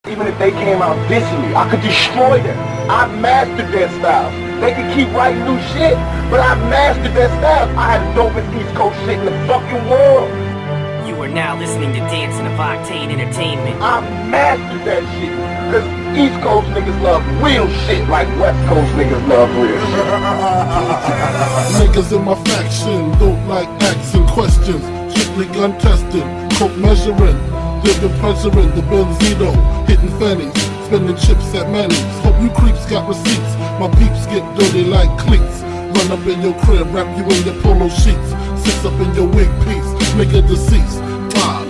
Even if they came out dissing me, I could destroy them. I mastered their style. They can keep writing new shit, but I mastered their style. I had the dopest East Coast shit in the fucking world. You are now listening to Dancing of Octane Entertainment. I mastered that shit, cause East Coast niggas love real shit like West Coast niggas love real shit. Niggas in my faction don't like asking questions. Strictly gun testing, coke measuring, living president, the Benzito, hitting fannies, spending chips at Manny's. Hope you creeps got receipts. My peeps get dirty like cleats. Run up in your crib, wrap you in your polo sheets. Six up in your wig piece, nigga deceased.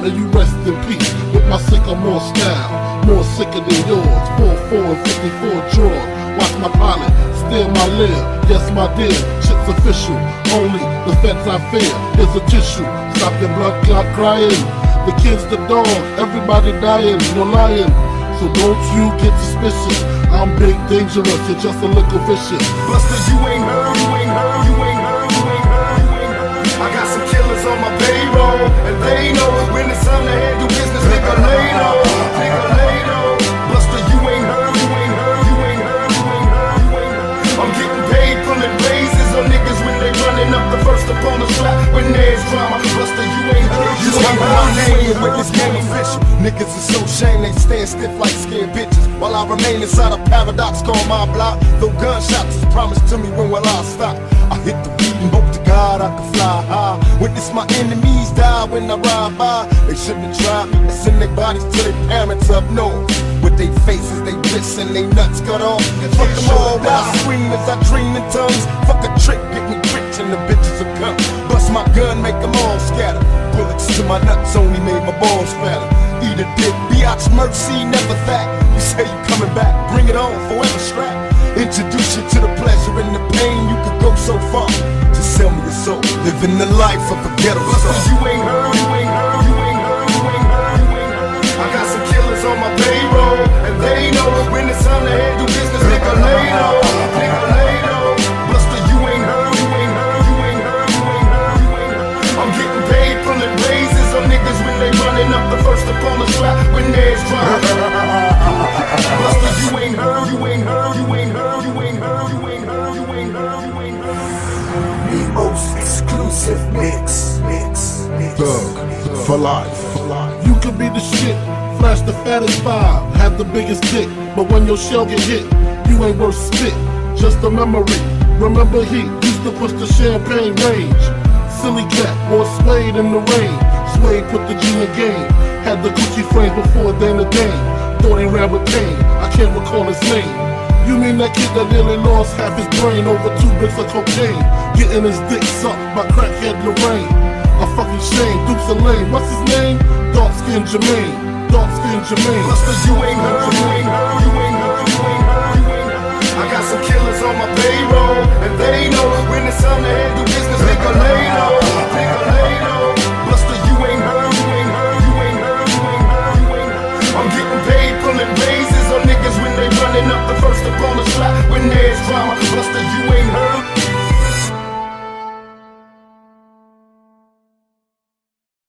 May you rest in peace. With my sycamore style, more sicker than yours. 4-4 and 54 drawers. Watch my pilot, steer my leer. Yes, my dear, shit's official. Only the feds I fear. Here's a tissue. Stop your blood clot crying. The kids, the dog, everybody dying. No lying. So don't you get suspicious. I'm big dangerous, you're just a little vicious. Buster, you ain't heard, you ain't heard, you ain't heard, you ain't heard, you ain't heard. I got some killers on my payroll, and they know when it's time to handle business, nigga lay low, nigga lay low. Buster, you ain't heard, you ain't heard, you ain't heard, you ain't heard, you ain't heard. I'm getting paid, pulling raises on niggas when they running up the first opponent slap. When there's drama, Buster, you ain't heard, you ain't heard. My name with this game official. Niggas is so shame they stand stiff like scared bitches. While I remain inside a paradox called my block. Though gunshots is promised to me, when will I stop? I hit the beat and hope to God I can fly high. Witness my enemies die when I ride by. They shouldn't have tried me, they send their bodies to their parents up north. With their faces, they bliss and they nuts cut off. Fuck them all when I scream as I dream in tongues. Fuck a trick, get me rich and the bitches will come. Bust my gun, make them all scatter. Bullets to my nuts only made my balls fatter. Eat a dick, biatch, mercy, never that. You say you coming back, bring it on, forever strap. Introduce you to the pleasure and the pain. You could go so far to sell me your soul. Living the life of a ghetto star. You ain't heard, you ain't heard, you ain't heard, you ain't heard, you ain't heard. I got some killers on my payroll, and they know when it's time to handle business, nigga lay low, nigga lay low. Buster, you ain't heard, you ain't heard, you ain't heard, you ain't heard, you ain't heard. I'm getting paid, pulling raises on niggas when they running up the first opponent slap. When there's drama. Buster, you ain't heard, you ain't heard, you ain't heard, you ain't heard, you ain't heard, you ain't heard, you ain't heard. The most exclusive mix. Thug, for life. You could be the shit, flash the fattest vibe, have the biggest dick, but when your shell get hit, you ain't worth spit, just a memory. Remember he used to push the champagne range. Silly cat, wore suede in the rain. Suede put the G in game. Had the Gucci frames before Dana Dane. Thought he ran with pain, I can't recall his name. You mean that kid that nearly lost half his brain over 2 bricks of cocaine? Getting his dick sucked by crackhead Lorraine. A fucking shame, Dukes and Lane. What's his name? Dark skin Jermaine. Dark skin Jermaine. Buster, you ain't heard, you ain't heard, you ain't heard, you ain't heard, you ain't heard. I got some killers on my payroll.